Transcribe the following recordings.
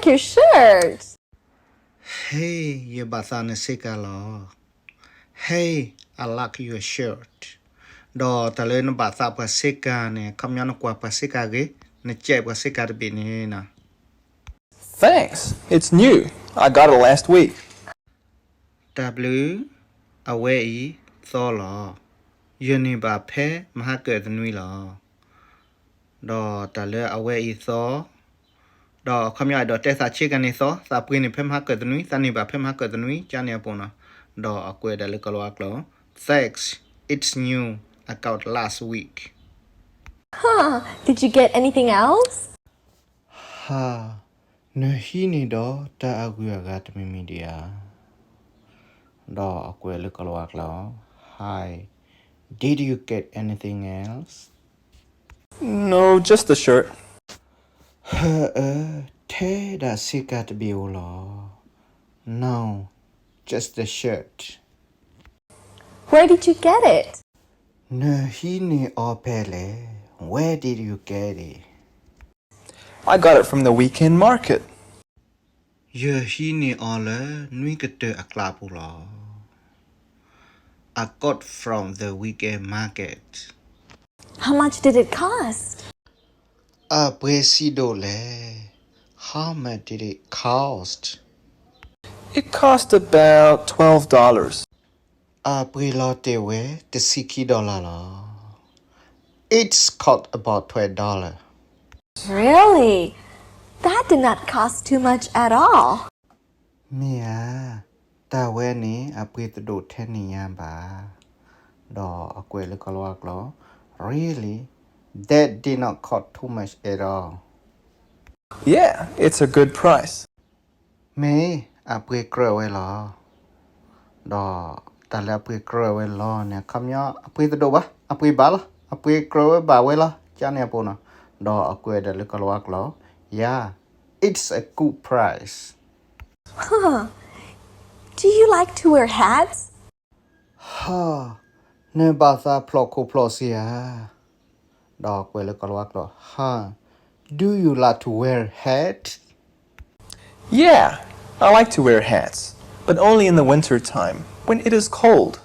your shirt. Hey, ye basane sikalo. Hey, I like your shirt. Do tale no basa pasika ne kamyano kwa pasika ge ne che pasika de binina. Thanks. It's new. I got it last week. W away solo. Yuni ba pe maha กิดnui lo. Do tale away so. Do kamya do te sa chika ni so sa prini pe maha กิดnui sa ni ba pe maha กิดnui chane apona. Do akwe dale kalo aklo. Thanks. It's new. I got last week. Huh. Did you get anything else? Ha. No hini do ta aguya gat mi media. Do akwe kalo aklo. Hi. Did you get anything else? No, just the shirt. Te da sikat biolo. No, just the shirt. Where did you get it? No hini opele. Where did you get it? I got it from the weekend market. Ye hini ole nui kete aklapulo. I got from the weekend market. How much did it cost? A presido le. How much did it cost? It cost about $12. A prelote we the $60 lo. It's cost about $12. Really? That did not cost too much at all. Mia, ta we ni apit do teni yamba. Do akwe le kalwaklo. Really? That did not cost too much at all. Yeah, it's a good price. Me, apwe kre we lo. Do, ta le apwe kre we lo ne kamya apwe do ba? Apwe ba la? Apwe kre we ba we la? Chane apona. Do akwe de le kalwaklo. Yeah, it's a good price. Huh. Do you like to wear hats? Ha, ne basa ploko plosia. Dog will look huh? Do you like to wear hats? Yeah, I like to wear hats, but only in the winter time, when it is cold.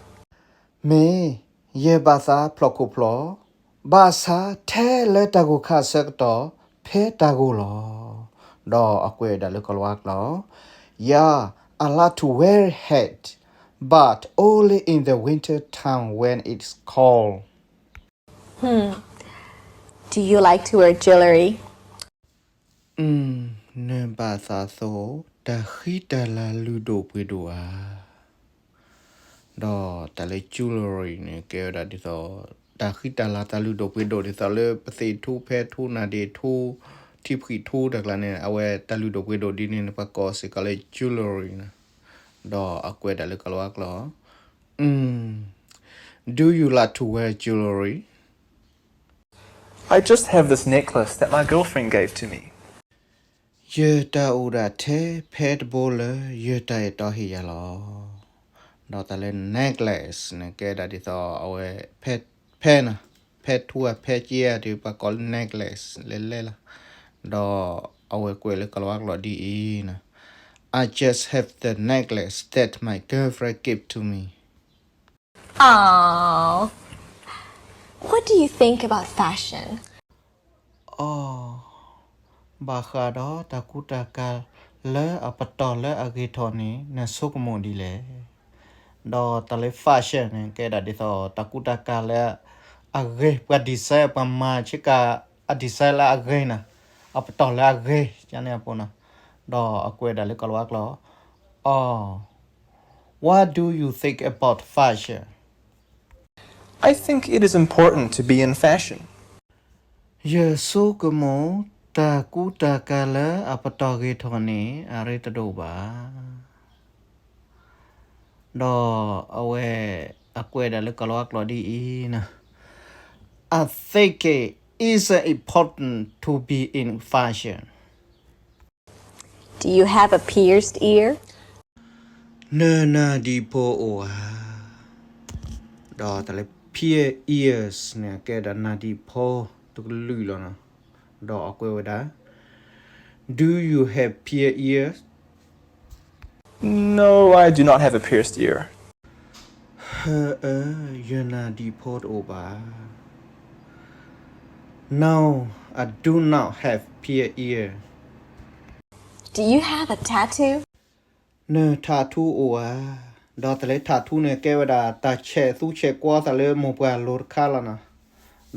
Me, ye basa ploko plo. Basa te le tagu ka sekto pe tagu lo. Dog akwe da look. Yeah, I like to wear hat, but only in the winter time when it's cold. Do you like to wear jewelry? Ne basa so da hita la ludo pwedua. Do tale jewelry ne ke da di so da hita la ta ludo pwedo di so le pasi tu pe tu na de tu ti phi tu da la ne awe ta ludo pwedo di ne pa ko se ka le jewelry na. Do akwe da le kalwa klo. Do you like to wear jewelry? I just have this necklace that my girlfriend gave to me. Ye ta ura te pet bole ye ta e to hi ya lo. Do ta le necklace ne ke da di so awe pet pen pet tua pet ye di pa ko necklace le la. Do awe kwe le kalwa lo di I na. I just have the necklace that my girlfriend gave to me. Oh. What do you think about fashion? Oh. Ba kha do ta ku ta ka le apato le agitoni na sukmo di le. Do ta le fashion ne ke da di so ta ku ta ka le age pa design pa ma chika a design la age na apato le age chane apona. Do akwe da le kalwa klo. Oh. What do you think about fashion? I think it is important to be in fashion. Ye sukmo ta ku ta ka le apato ge thoni are ta do ba. Do awe akwe da le kalwa klo di I na. I think it is important to be in fashion. Do you have a pierced ear? Na di po o do ta le peer ears ne ke da na di po tu lu lo na. Do akwe da. Do you have pear ears No, I do not have a pierced ear. you're not deport over No I do not have pear ear Do you have a tattoo? เนอทาทูโอวาดอตะเลทาทูเนแกวดาตาแชซูแชกัวตะเลโมปาโลดคาลานะ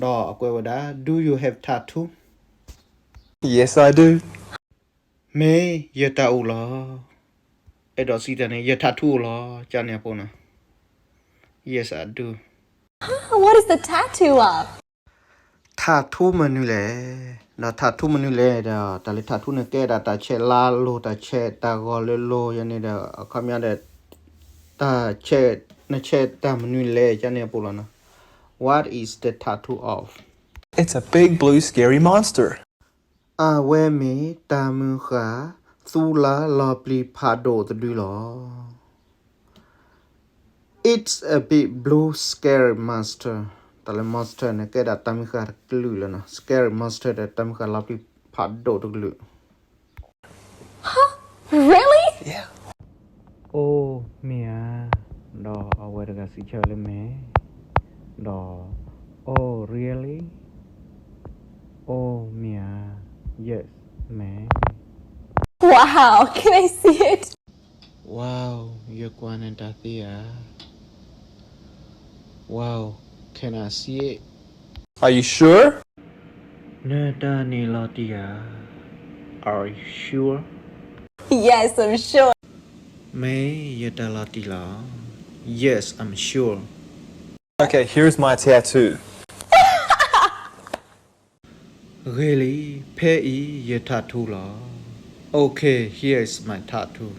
ดอกวดา Do you have tattoo Yes, I do. เมยตาอูลอไอดอซีตาเนยทาทูลอจาเนปอนะ Yes I do What is the tattoo of? ทาทูมันนี่แหละดอทาทูมันนี่แหละดอตะเลทาทูเนแกดาตาแชลาโลตาแชตากอเลโลยันนี่ดอคำยาเดตาแชนแชตามันนี่แหละจาเนปอลานะ What is the tattoo of It's a big blue scary monster. อาเวเมตามือขาสูลาลอปลีพาโดตดูหรอ It's a big blue scary monster แต่ละ monster เนี่ยแกดัดตามือขากลือแล้วนะ scary monster แต่ตามือขาลอปลีพาโดตกลือ Really? Yeah. โอ้เมียดอเอาไว้กับสิเชอเลยแม่ดอโอ้ really โอ้เมีย yes แม่ Wow, can I see it? Wow, you're going into there. Wow, can I see it? Are you sure? Nada ni Latia. Are you sure? Yes, I'm sure. May yada Latila. Yes, I'm sure. Okay, here's my tattoo. Really? Pay your tattoo la. Okay, here's my tattoo.